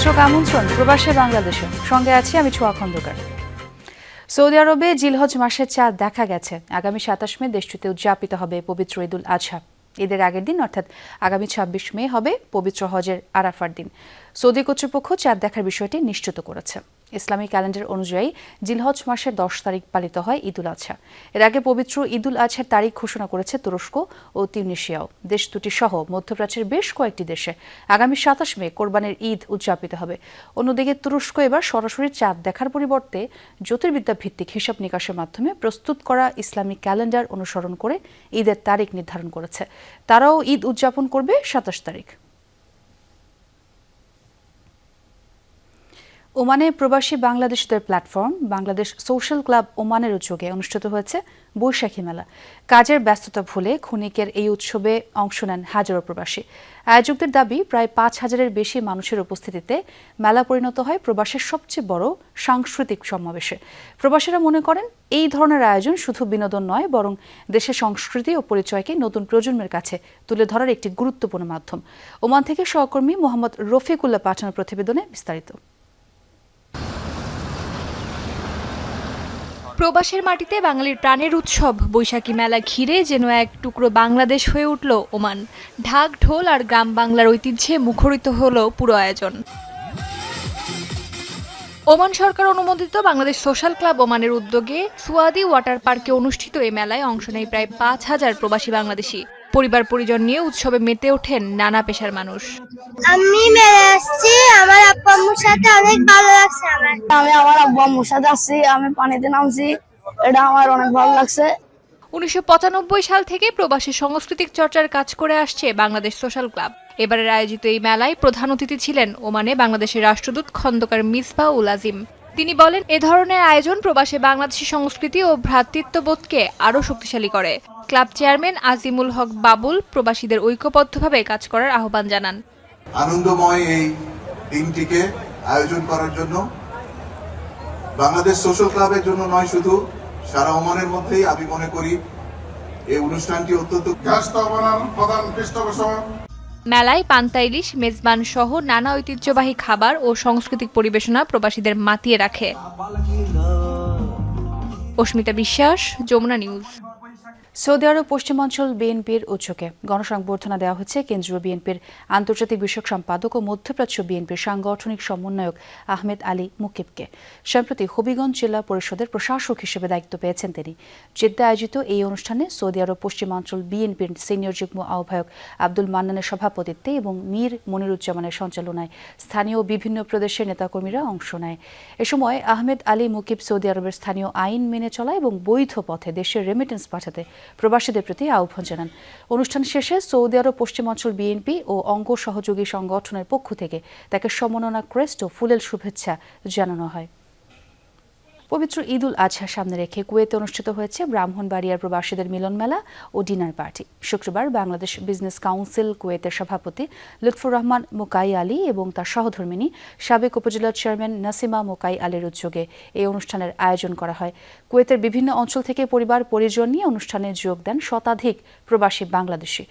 দর্শক আমন্ত্রণ প্রবাসী বাংলাদেশে, সঙ্গে আছি আমি ছোয়া খন্দকার। সৌদি আরবে জিলহজ মাসের চাঁদ দেখা গেছে। আগামী ২৭ মে দেশটিতে উদযাপিত হবে পবিত্র ঈদুল আজহা। ঈদের আগের দিন অর্থাৎ আগামী ২৬ মে হবে পবিত্র হজের আরাফার দিন। সৌদি কর্তৃপক্ষ চাঁদ দেখার বিষয়টি নিশ্চিত করেছে। ইসলামী ক্যালেন্ডার অনুযায়ী জিলহজ মাসের ১০ তারিখ পালিত হয় ঈদুল আজহা। এর আগে পবিত্র ঈদুল আজহার তারিখ ঘোষণা করেছে তুরস্ক ও তিউনিসিয়াও। দেশ দুটি সহ মধ্যপ্রাচ্যের বেশ কয়েকটি দেশে আগামী ২৭ মে কোরবানির ঈদ উদযাপিত হবে। অন্যদিকে তুরস্ক এবার সরাসরি চাঁদ দেখার পরিবর্তে জ্যোতির্বিদ্যা ভিত্তিক হিসাব নিকাশের মাধ্যমে প্রস্তুত করা ইসলামিক ক্যালেন্ডার অনুসরণ করে ঈদের তারিখ নির্ধারণ করেছে। তারাও ঈদ উদযাপন করবে ২৭ তারিখ। ওমানে প্রবাসী বাংলাদেশিদের প্ল্যাটফর্ম বাংলাদেশ সোশ্যাল ক্লাব ওমানের উদ্যোগে অনুষ্ঠিত হয়েছে বৈশাখী মেলা। কাজের ব্যস্ততা ভুলে ক্ষণিকের এই উৎসবে অংশ নেন হাজারো প্রবাসী। আয়োজকদের দাবি, প্রায় ৫,০০০-এর বেশি মানুষের উপস্থিতিতে মেলা পরিণত হয় প্রবাসের সবচেয়ে বড় সাংস্কৃতিক সমাবেশে। প্রবাসীরা মনে করেন, এই ধরনের আয়োজন শুধু বিনোদন নয়, বরং দেশের সংস্কৃতি ও পরিচয়কে নতুন প্রজন্মের কাছে তুলে ধরার একটি গুরুত্বপূর্ণ মাধ্যম। ওমান থেকে সহকর্মী মোহাম্মদ রফিকুল্লাহ পাঠানো প্রতিবেদনে বিস্তারিত। প্রবাসের মাটিতে বাঙালির প্রাণের উৎসব বৈশাখী মেলা ঘিরে যেন এক টুকরো বাংলাদেশ হয়ে উঠল ওমান। ঢাক ঢোল আর গ্রাম বাংলার ঐতিহ্যে মুখরিত হলো পুরো আয়োজন। ওমান সরকার অনুমোদিত বাংলাদেশ সোশ্যাল ক্লাব ওমানের উদ্যোগে সুয়াদি ওয়াটার পার্কে অনুষ্ঠিত এই মেলায় অংশ নেয় প্রায় ৫,০০০ প্রবাসী বাংলাদেশি। পরিবার পরিজন নিয়ে উৎসবে মেতে ওঠেন নানা পেশার মানুষ। আমি মেলায় আসছি, আমার আব্বু আম্মুর সাথে অনেক ভালো লাগছে। আমি আমার আব্বু আম্মুর সাথে আসছি, আমি পানিতে নামছি, এটা আমার অনেক ভালো লাগছে। ১৯৯৫ সাল থেকে প্রবাসী সাংস্কৃতিক চর্চার কাজ করে আসছে বাংলাদেশ সোশ্যাল ক্লাব। এবারের আয়োজিত এই মেলায় প্রধান অতিথি ছিলেন ওমানে বাংলাদেশের রাষ্ট্রদূত খন্দকার মিসবাহ উল আজিম। তিনি বলেন, এ ধরনের আয়োজন প্রবাসী বাংলাদেশী সংস্কৃতি ও ভ্রাতৃত্ববোধকে আরও শক্তিশালী করে। ক্লাব চেয়ারম্যান আজিমুল হক বাবুল প্রবাসীদের ঐক্যবদ্ধভাবে কাজ করার আহ্বান জানান। আনন্দময় এই দিনটিকে আয়োজন করার জন্য বাংলাদেশ সোশ্যাল ক্লাবের জন্য নয়, শুধু সারা ওমানের মধ্যেই আমি মনে করি এই অনুষ্ঠানটি অত্যন্ত প্রধান পৃষ্ঠপোষক। মেলায় পান্তা ইলিশ, মেজবান সহ নানা ঐতিহ্যবাহী খাবার ও সাংস্কৃতিক পরিবেশনা প্রবাসীদের মাতিয়ে রাখে। অস্মিতা বিশ্বাস, যমুনা নিউজ। সৌদি আরব পশ্চিমাঞ্চল বিএনপির উদ্যোগে গণসংবর্ধনা দেওয়া হচ্ছে কেন্দ্রীয় বিএনপির আন্তর্জাতিক বিষয়ক সম্পাদক ও মধ্যপ্রাচ্য বিএনপির সাংগঠনিক সমন্বয়ক আহমেদ আলী মুকিবকে। সম্প্রতি হবিগঞ্জ জেলা পরিষদের প্রশাসক হিসেবে দায়িত্ব পেয়েছেন তিনি। জেদ্দায় আয়োজিত এই অনুষ্ঠানে সৌদি আরব পশ্চিমাঞ্চল বিএনপির সিনিয়র যুগ্ম আহ্বায়ক আব্দুল মান্নানের সভাপতিত্বে এবং মীর মনিরুজ্জামানের সঞ্চালনায় স্থানীয় বিভিন্ন প্রদেশের নেতাকর্মীরা অংশ নেয়। এ সময় আহমেদ আলী মুকিব সৌদি আরবের স্থানীয় আইন মেনে চলা এবং বৈধ পথে দেশের রেমিটেন্স পাঠাতে প্রবাসীদের প্রতি আহ্বান জানান। অনুষ্ঠান শেষে সৌদি আরব পশ্চিমাঞ্চল বিএনপি ও অঙ্গ সহযোগী সংগঠনের পক্ষ থেকে তাকে সম্মাননা ক্রেস্ট ও ফুলেল শুভেচ্ছা জানানো হয়। পবিত্র ঈদুল আজহা সামনে রেখে কুয়েতে অনুষ্ঠিত হয়েছে ব্রাহ্মণবাড়িয়ার প্রবাসীদের মিলন মেলা ও ডিনার পার্টি। শুক্রবার বাংলাদেশ বিজনেস কাউন্সিল কুয়েতের সভাপতি লুৎফুর রহমান মোকাই আলী এবং তার সহধর্মিণী সাবেক উপজেলা চেয়ারম্যান নাসিমা মোকাই আলীর উদ্যোগে এই অনুষ্ঠানের আয়োজন করা হয়। কুয়েতের বিভিন্ন অঞ্চল থেকে পরিবার পরিজন নিয়ে অনুষ্ঠানে যোগ দেন শতাধিক প্রবাসী বাংলাদেশি।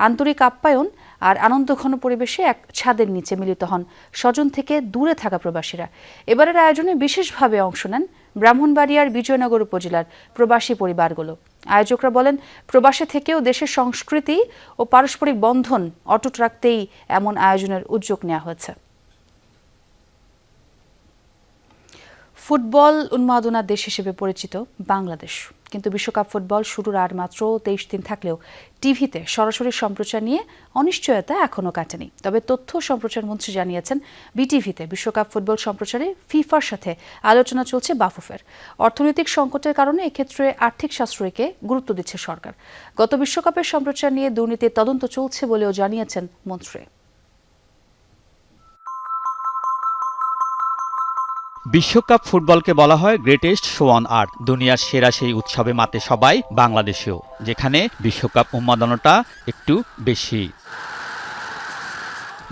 আন্তরিক আপ্যায়ন আর আনন্দঘন পরিবেশে এক ছাদের নিচে মিলিত হন স্বজন থেকে দূরে থাকা প্রবাসীরা। এবারের আয়োজনে বিশেষভাবে অংশ নেন ব্রাহ্মণবাড়িয়ার বিজয়নগর উপজেলার প্রবাসী পরিবারগুলো। আয়োজকরা বলেন, প্রবাসে থেকেও দেশের সংস্কৃতি ও পারস্পরিক বন্ধন অটুট রাখতেই এমন আয়োজনের উদ্যোগ নেওয়া হয়েছে। ফুটবল উন্মাদনার দেশ হিসেবে পরিচিত বাংলাদেশ, কিন্তু বিশ্বকাপ ফুটবল শুরুর আর মাত্র 23 দিন থাকলেও টিভিতে সরাসরি সম্প্রচার নিয়ে অনিশ্চয়তা এখনও কাটেনি। তবে তথ্য সম্প্রচার মন্ত্রী জানিয়েছেন, বিটিভিতে বিশ্বকাপ ফুটবল সম্প্রচারে ফিফার সাথে আলোচনা চলছে বাফুফের। অর্থনৈতিক সংকটের কারণে এক্ষেত্রে আর্থিক সাশ্রয়কে গুরুত্ব দিচ্ছে সরকার। গত বিশ্বকাপের সম্প্রচার নিয়ে দুর্নীতির তদন্ত চলছে বলেও জানিয়েছেন মন্ত্রী। বিশ্বকাপ ফুটবলকে বলা হয় গ্রেটেস্ট শো অন আর্থ। দুনিয়ার সেরা সেই উৎসবে মাতে সবাই, বাংলাদেশেও, যেখানে বিশ্বকাপ উন্মাদনাটা একটু বেশি।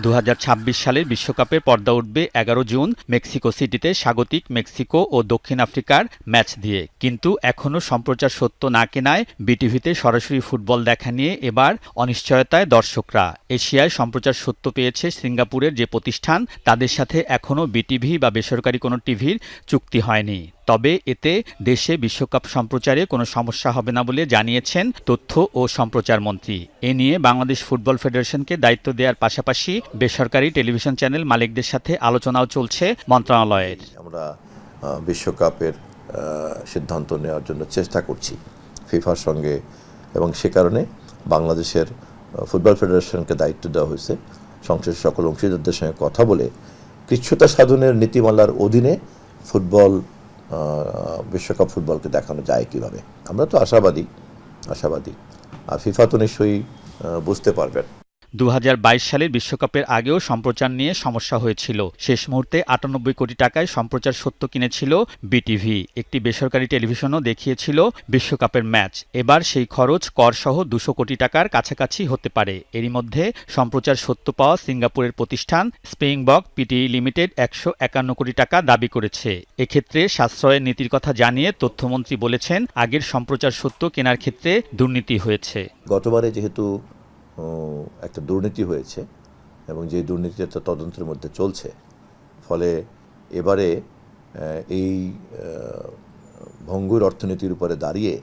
2026 সালের বিশ্বকাপের পর্দা উঠবে 11 জুন মেক্সিকো সিটিতে স্বাগতিক মেক্সিকো ও দক্ষিণ আফ্রিকার ম্যাচ দিয়ে। কিন্তু এখনও সম্প্রচার সত্য না কেনায় বিটিভিতে সরাসরি ফুটবল দেখা নিয়ে এবার অনিশ্চয়তায় দর্শকরা। এশিয়ায় সম্প্রচার সত্য পেয়েছে সিঙ্গাপুরের যে প্রতিষ্ঠান, তাদের সাথে এখনও বিটিভি বা বেসরকারি কোনো টিভির চুক্তি হয়নি। তবে এতে দেশে বিশ্বকাপ সম্প্রচারে কোনো সমস্যা হবে না বলে জানিয়েছেন তথ্য ও সম্প্রচার মন্ত্রী। এ নিয়ে বাংলাদেশ ফুটবল ফেডারেশনকে দায়িত্ব দেওয়ার পাশাপাশি বেসরকারি টেলিভিশন চ্যানেল মালিকদের সাথে আলোচনাও চলছে মন্ত্রণালয়ের। আমরা বিশ্বকাপের সিদ্ধান্ত নেওয়ার জন্য চেষ্টা করছি ফিফার সঙ্গে, এবং সে কারণে বাংলাদেশের ফুটবল ফেডারেশনকে দায়িত্ব দেওয়া হয়েছে সংশ্লিষ্ট সকল অংশীদারদের সঙ্গে কথা বলে কৃচ্ছ্রতা সাধনের নীতিমালার অধীনে ফুটবল বিশ্বকাপ ফুটবলকে দেখানো যায় কিভাবে। আমরা তো আশাবাদী, আর ফিফা তো নিশ্চয়ই বুঝতে পারবেন। 2022 সালের বিশ্বকাপের আগেও সম্প্রচার নিয়ে সমস্যা হয়েছিল। শেষ মুহূর্তে 98 কোটি টাকায় সম্প্রচার সত্য কিনেছিল বিটিভি। একটি বেসরকারি টেলিভিশনও দেখিয়েছিল বিশ্বকাপের ম্যাচ। এবার সেই খরচ করসহ 200 কোটি টাকার কাছাকাছি হতে পারে। এরই মধ্যে সম্প্রচার সত্য পাওয়া সিঙ্গাপুরের প্রতিষ্ঠান স্প্রিংবক পিটি লিমিটেড 151 কোটি টাকা দাবি করেছে। এক্ষেত্রে সাশ্রয়ের নীতির কথা জানিয়ে তথ্যমন্ত্রী বলেছেন, আগের সম্প্রচার সত্য কেনার ক্ষেত্রে দুর্নীতি হয়েছে। গতবারে যেহেতু একটা দুর্নীতি হয়েছে এবং যে দুর্নীতিটা তদন্তের মধ্যে চলছে, ফলে এবারে এই ভঙ্গুর অর্থনীতির উপরে দাঁড়িয়ে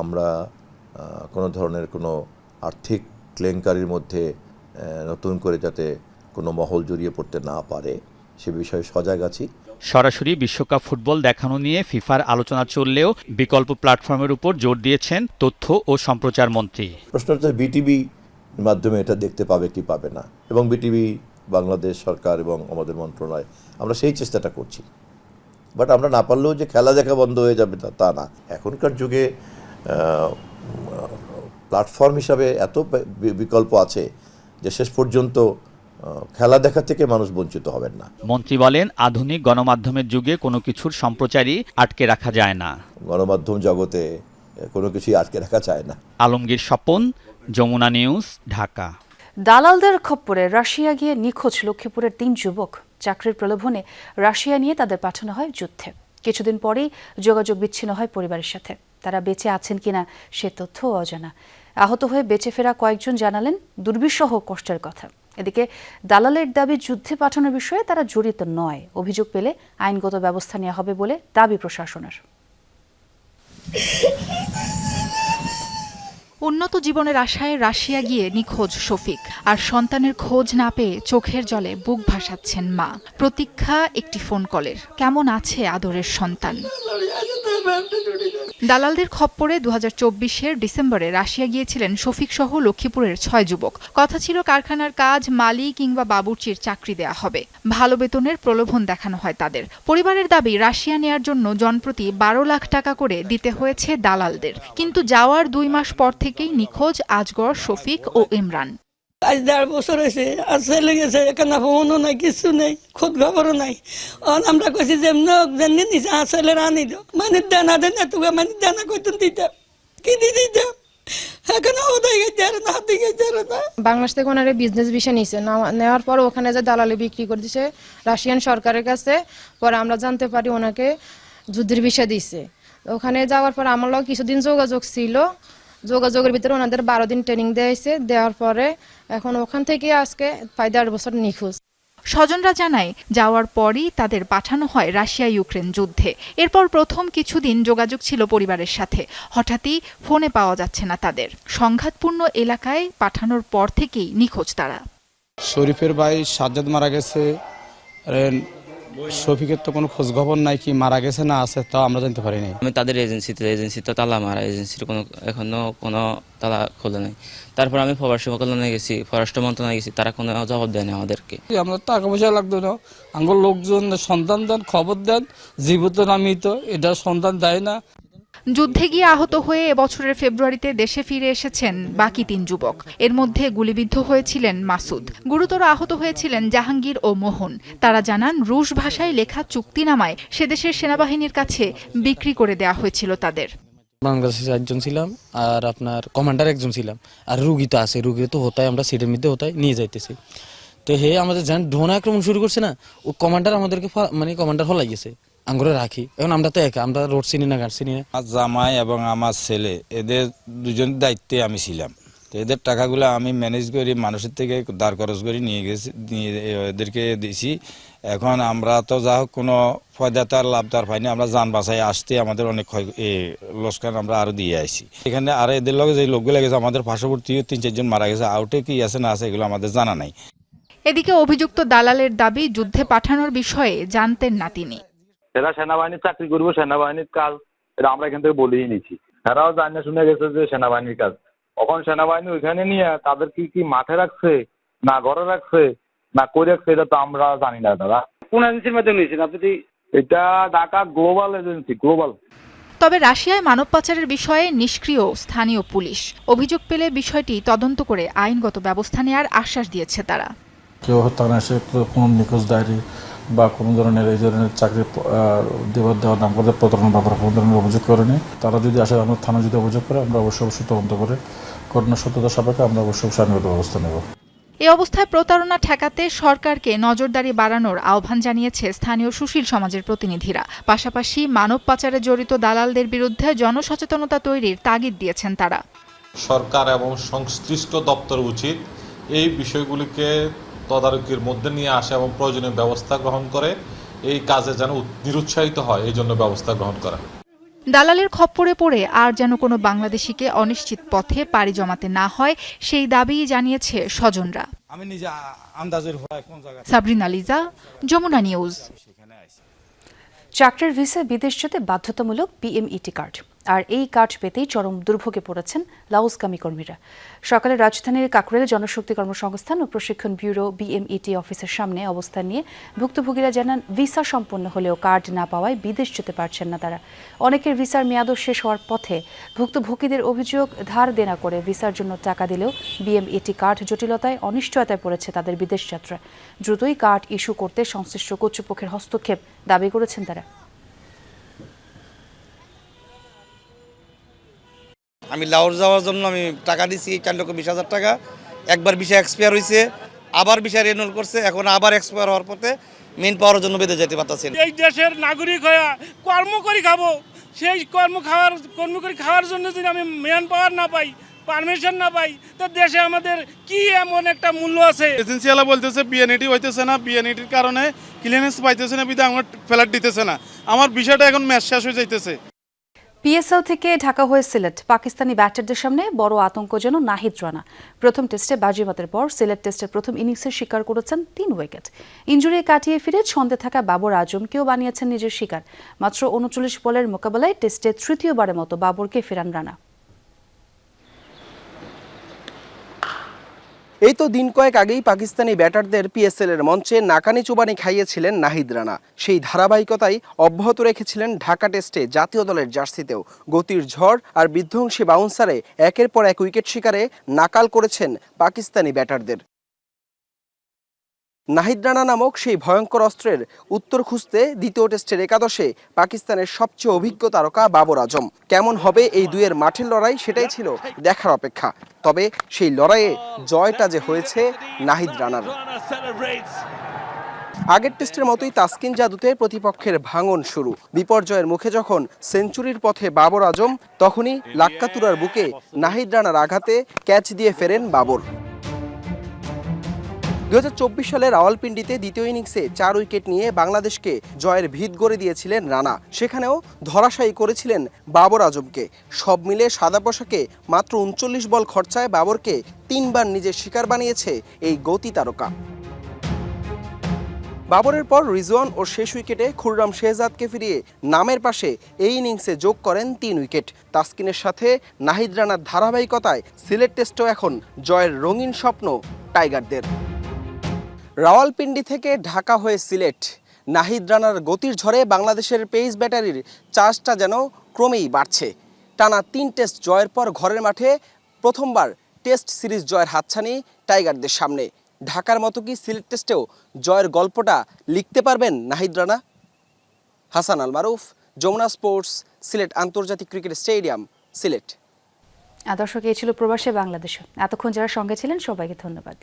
আমরা কোনো ধরনের কোনো আর্থিক কেলেঙ্কারির মধ্যে নতুন করে যাতে কোনো মহল জড়িয়ে পড়তে না পারে সে বিষয়ে সজাগ আছি। সরাসরি বিশ্বকাপ ফুটবল দেখানো নিয়ে ফিফার আলোচনা চললেও বিকল্প প্ল্যাটফর্মের উপর জোর দিয়েছেন তথ্য ও সম্প্রচার মন্ত্রী। প্রশ্ন হচ্ছে বিটিভি মাধ্যমে এটা দেখতে পাবে কি পাবে না, এবং বিটিভি বাংলাদেশ সরকার এবং আমাদের মন্ত্রণালয় আমরা সেই চেষ্টাটা করছি। বাট আমরা না পারলেও যে খেলা দেখা বন্ধ হয়ে যাবে তা না। এখনকার যুগে প্ল্যাটফর্ম হিসাবে এত বিকল্প আছে যে শেষ পর্যন্ত খেলা দেখা থেকে মানুষ বঞ্চিত হবেন না। মন্ত্রী বলেন, আধুনিক গণমাধ্যমের যুগে কোনো কিছুর সম্প্রচারই আটকে রাখা যায় না। গণমাধ্যম জগতে কোনো কিছুই আটকে রাখা যায় না। আলমগীর স্বপন, যমুনা নিউজ, ঢাকা। দালালদের খপ্পরে রাশিয়া গিয়ে নিখোঁজ লক্ষ্মীপুরের 3 যুবক। চাকরির প্রলোভনে রাশিয়া নিয়ে তাদের পাঠানো হয় যুদ্ধে। কিছুদিন পরেই যোগাযোগ বিচ্ছিন্ন হয় পরিবারের সাথে। তারা বেঁচে আছেন কিনা সে তথ্যও অজানা। আহত হয়ে বেঁচে ফেরা কয়েকজন জানালেন দুর্বিষহ কষ্টের কথা। এদিকে দালালের দাবি যুদ্ধে পাঠানোর বিষয়ে তারা জড়িত নয়। অভিযোগ পেলে আইনগত ব্যবস্থা নেওয়া হবে বলে দাবি প্রশাসনের। উন্নত জীবনের আশায় রাশিয়া গিয়ে নিখোঁজ শফিক, আর সন্তানের খোঁজ না পেয়ে চোখের জলে বুক ভাসাচ্ছেন মা। প্রতীক্ষা একটি ফোন কলের, কেমন আছে আদরের সন্তান। দালালদের খপ্পরে 2024-এর ডিসেম্বরে রাশিয়া গিয়েছিলেন শফিক সহ লক্ষ্মীপুরের 6 যুবক। কথা ছিল কারখানার কাজ, মালি কিংবা বাবুর্চির চাকরি দেয়া হবে। ভালো বেতনের প্রলোভন দেখানো হয় তাদের। পরিবারের দাবি, রাশিয়া নেয়ার জন্য জনপ্রতি 12 লাখ টাকা করে দিতে হয়েছে দালালদের। কিন্তু যাওয়ার 2 মাস পর থেকেই নিখোঁজ আজগর, শফিক ও ইমরান। আজ 1.5 বছর হয়েছে, আর ছেলে গেছে, এখানে ফোনও নাই, কিছু নেই, খোঁজ খবরও নাই। আমরা কইছি যে জানি নিছে ছেলের আনিল মানে দানা দেন তোকে মানে দানা কইতেন দিতাম, কিনে দিতাম। এখানে ওদাই গেছে আর না হাতে গেছে না। বাংলাদেশ থেকে ওনারা বিজনেস ভিসা নিছে, নেওয়ার পর ওখানে যে দালালি বিক্রি করে দিছে রাশিয়ান সরকারের কাছে। পরে আমরা জানতে পারি ওনাকে যুদ্ধের ভিসা দিছে। ওখানে যাওয়ার পর আমার লোক কিছুদিন যোগাযোগ ছিল। যোগাযোগের ভিতরে ওনাদের 12 দিন ট্রেনিং দেওয়াইছে। দেওয়ার পরে এখন ওখান থেকে আজকে প্রায় 1.5 বছর নিখোঁজ। স্বজনরা জানায়, যাওয়ার পরই তাদের পাঠানো হয় রাশিয়া ইউক্রেন যুদ্ধে। এরপর প্রথম কিছুদিন যোগাযোগ ছিল পরিবারের সাথে। হঠাৎই ফোনে পাওয়া যাচ্ছে না তাদের। সংঘাতপূর্ণ এলাকায় পাঠানোর পর থেকেই নিখোঁজ তারা। শরীফের ভাই সাজ্জাদ মারা গেছে, শফিকের তো কোনো খোঁজ খবর নাই, কি মারা গেছে না আছে তা আমরা জানতে পারি নাই। আমি তাদের এজেন্সি তো তালা মারা, এজেন্সির এখনো কোনো তালা খোলে নাই। তারপর আমি প্রবাসী কল্যাণে গেছি, পররাষ্ট্র মন্ত্রণালয়ে গেছি, তারা কোনো জবাব দেয়নি আমাদেরকে। আমরা টাকা পয়সা লাগতো না, আমার লোকজন সন্ধান দেন, খবর দেন, জীবিত নামিত, এটা সন্ধান দেয় না। যুদ্ধে গিয়ে আহত হয়ে এবছরের ফেব্রুয়ারিতে দেশে ফিরে এসেছেন বাকি 3 যুবক। এর মধ্যে গুলিবিদ্ধ হয়েছিলেন মাসুদ। গুরুতর আহত হয়েছিলেন জাহাঙ্গীর ও মোহন। তারা জানান, রুশ ভাষায় লেখা চুক্তিনামায় সেদেশের সেনাবাহিনীর কাছে বিক্রি করে দেওয়া হয়েছিল তাদের। বাংলাদেশে 4 জন ছিলাম, আর আপনার কমান্ডার 1 জন ছিলাম, আর রুগী তো আছে, রুগী তো হতায় আমরা সিটের মধ্যে হতায় নিয়ে যাইতেছি। তো হে আমাদের যেন ড্রোন আক্রমণ শুরু করছে না, ও কমান্ডার আমাদেরকে মানে কমান্ডার হলাই গেছে আঙ্গুরে রাখি। এখন আমরা তো একা, আমরা রোড চিনি না, ঘাট চিনি না। আমার জামাই এবং আমার ছেলে এদের দুজনের দায়িত্বে আমি ছিলাম। তো এদের টাকাগুলো আমি ম্যানেজ করি, মানুষের থেকে ধার খরচ করে নিয়ে এদেরকে দিয়েছি। এখন আমরা তো যা হোক কোনো ফয়দাতার লাভদার পাইনি, আমরা যান বাঁচাই আসতে আমাদের অনেক লোকসান আমরা আরো দিয়ে আসি এখানে। আর এদের লগে যে লোকগুলো গেছে আমাদের পার্শ্ববর্তী 3-4 জন মারা গেছে, আউটে কি আছে না আছে এগুলো আমাদের জানা নাই। এদিকে অভিযুক্ত দালালের দাবি যুদ্ধে পাঠানোর বিষয়ে জানতেন না তিনি। এরা সেনাবাহিনীর চাকরি করবো, সেনাবাহিনীর কাজ এটা আমরা এখান থেকে বলেই নিচ্ছি। এরাও জানে শুনে গেছে যে সেনাবাহিনীর কাজ। এখন সেনাবাহিনী ওইখানে নিয়ে তাদের কি মাঠে রাখছে না ঘরে রাখছে না কই রাখছে এটা তো আমরা জানি না। দাদা কোন এজেন্সির মাধ্যমে নিয়েছেন আপনি? এটা ঢাকা গ্লোবাল এজেন্সি, গ্লোবাল। তবে রাশিয়ায় মানব পাচারের বিষয়ে নিষ্ক্রিয় স্থানীয় পুলিশ। অভিযোগ পেলে বিষয়টি তদন্ত করে আইনগত ব্যবস্থা নেওয়ার আশ্বাস দিয়েছে তারা। কেউ হত্যা না এসে কোনো নিখোঁজ ডায়েরি বা কোনো ধরনের এই ধরনের চাকরি দেওয়ার নাম করে প্রতারণার ব্যাপারে কোনো ধরনের অভিযোগ করেনি। তারা যদি আসে, আমরা থানা যদি অভিযোগ করে, আমরা অবশ্যই তদন্ত করে ঘটনার সত্যতা সাপেক্ষে আমরা অবশ্যই আইনগত ব্যবস্থা নেব। এই অবস্থায় প্রতারণা ঠেকাতে সরকারকে নজরদারি বাড়ানোর আহ্বান জানিয়েছে স্থানীয় সুশীল সমাজের প্রতিনিধিরা। পাশাপাশি মানব পাচারে জড়িত দালালদের বিরুদ্ধে জনসচেতনতা তৈরির তাগিদ দিয়েছেন তারা। সরকার এবং সংশ্লিষ্ট দপ্তর উচিত এই বিষয়গুলিকে তদারকির মধ্যে নিয়ে আসে এবং প্রয়োজনীয় ব্যবস্থা গ্রহণ করে এই কাজে যেন নিরুৎসাহিত হয় এই জন্য ব্যবস্থা গ্রহণ করা। দালালের খপ্পরে পড়ে আর যেন কোনো বাংলাদেশিকে অনিশ্চিত পথে পাড়ি জমাতে না হয় সেই দাবি জানিয়েছে স্বজনরা। সাবরিনা লিজা, যমুনা নিউজ। চাকরির ভিসা বিদেশ যেতে বাধ্যতামূলক পিএমইটি কার্ড। আর এই কার্ড পেতেই চরম দুর্ভোগে পড়েছেন লাওসগামী কর্মীরা। সকালে রাজধানীর কাকরাইল জনশক্তি কর্মসংস্থান ও প্রশিক্ষণ ব্যুরো বিএমইটি অফিসের সামনে অবস্থান নিয়ে ভুক্তভোগীরা জানান, ভিসা সম্পন্ন হলেও কার্ড না পাওয়ায় বিদেশ যেতে পারছেন না তারা। অনেকের ভিসার মেয়াদও শেষ হওয়ার পথে। ভুক্তভোগীদের অভিযোগ, ধার দেনা করে ভিসার জন্য টাকা দিলেও বিএমইটি কার্ড জটিলতায় অনিশ্চয়তায় পড়েছে তাদের বিদেশ যাত্রা। দ্রুতই কার্ড ইস্যু করতে সংশ্লিষ্ট কর্তৃপক্ষের হস্তক্ষেপ দাবি করেছেন তারা। আমি লাহোর যাওয়ার জন্য আমি টাকা দিচ্ছি 4,20,000 টাকা। একবার ভিসা এক্সপায়ার হয়েছে, আবার ভিসা রিনিউয়াল করছে, এখন আবার এক্সপায়ার হওয়ার পথে মেন পাওয়ার জন্য বেঁধে যেতে পারতেছি। এই দেশের নাগরিক হয়ে কর্ম করে খাবো, সেই কর্ম করে খাওয়ার জন্য যদি আমি ম্যান পাওয়ার না পাই, পারমিশন না পাই, তো দেশে আমাদের কি এমন একটা মূল্য আছে? এজেন্সিওয়ালা বলতেছে বিএনইটি হইতেছে না, বিএনইটির কারণে ক্লিয়ারেন্স পাইতেছে না, বিধায় আমার ফ্ল্যাট দিতেছে না। আমার বিষয়টা এখন ম্যাচ শেষ হয়ে যাইতেছে। পিএসএল থেকে ঢাকা হয়ে সিলেট, পাকিস্তানি ব্যাটারদের সামনে বড় আতঙ্ক যেন নাহিদ রানা। প্রথম টেস্টে বাজিমাতের পর সিলেট টেস্টের প্রথম ইনিংসে শিকার করেছেন 3 উইকেট। ইনজুরি কাটিয়ে ফিরে ছন্দে থাকা বাবর আজমকেও বানিয়েছেন নিজের শিকার। মাত্র 39 বলের মোকাবেলায় টেস্টে তৃতীয়বারের মতো বাবরকে ফেরান রানা। এই তো দিন কয়েক আগেই পাকিস্তানি ব্যাটারদের পিএসএল-এর মঞ্চে নাকানি চুবানি খাইয়েছিলেন নাহিদ রানা। সেই ধারাবাহিকতাই অব্যাহত রেখেছিলেন ঢাকা টেস্টে জাতীয় দলের জার্সিতেও। গতির ঝড় আর বিধ্বংসী বাউন্সারে একের পর এক উইকেট শিকারে নাকাল করেছেন পাকিস্তানি ব্যাটারদের। নাহিদ রানা নামক সেই ভয়ঙ্কর অস্ত্রের উত্তর খুঁজতে দ্বিতীয় টেস্টের একাদশে পাকিস্তানের সবচেয়ে অভিজ্ঞ তারকা বাবর আজম। কেমন হবে এই দুয়ের মাঠের লড়াই, সেটাই ছিল দেখার অপেক্ষা। তবে সেই লড়াইয়ে জয়টা যে হয়েছে নাহিদ রানার। আগের টেস্টের মতোই তাসকিন জাদুতে প্রতিপক্ষের ভাঙন শুরু। বিপর্যয়ের মুখে যখন সেঞ্চুরির পথে বাবর আজম, তখনই লাক্কাতুরার বুকে নাহিদ রানার আঘাতে ক্যাচ দিয়ে ফেরেন বাবর। 2024 সালে রাওয়ালপিন্ডিতে দ্বিতীয় ইনিংসে 4 উইকেট নিয়ে বাংলাদেশকে জয়ের ভিত গড়ে দিয়েছিলেন রানা। সেখানেও ধরাশায়ী করেছিলেন বাবর আজমকে। সব মিলে সাদা পোশাকে মাত্র 39 বল খরচায় বাবরকে 3 বার নিজের শিকার বানিয়েছে এই গতি তারকা। বাবরের পর রিজওয়ান ও শেষ উইকেটে খুররাম শেহজাদকে ফিরিয়ে নামের পাশে এই ইনিংসে যোগ করেন 3 উইকেট। তাসকিনের সাথে নাহিদ রানার ধারাবাহিকতায় সিলেট টেস্টও এখন জয়ের রঙিন স্বপ্ন টাইগারদের। রাওয়ালপিন্ডি থেকে ঢাকা হয়ে সিলেট, নাহিদ রানার গতির ঝড়ে বাংলাদেশের পেস ব্যাটারির চার্জটা যেন ক্রমেই বাড়ছে। টানা 3 টেস্ট জয়ের পর ঘরের মাঠে প্রথমবার টেস্ট সিরিজ জয়ের হাতছানি টাইগারদের সামনে। ঢাকার মতো কি সিলেট টেস্টেও জয়ের গল্পটা লিখতে পারবেন নাহিদ রানা? হাসান আল মারুফ, যমুনা স্পোর্টস, সিলেট আন্তর্জাতিক ক্রিকেট স্টেডিয়াম, সিলেট। দর্শক, এই ছিল প্রবাসে বাংলাদেশ। এতক্ষণ যারা সঙ্গে ছিলেন সবাইকে ধন্যবাদ।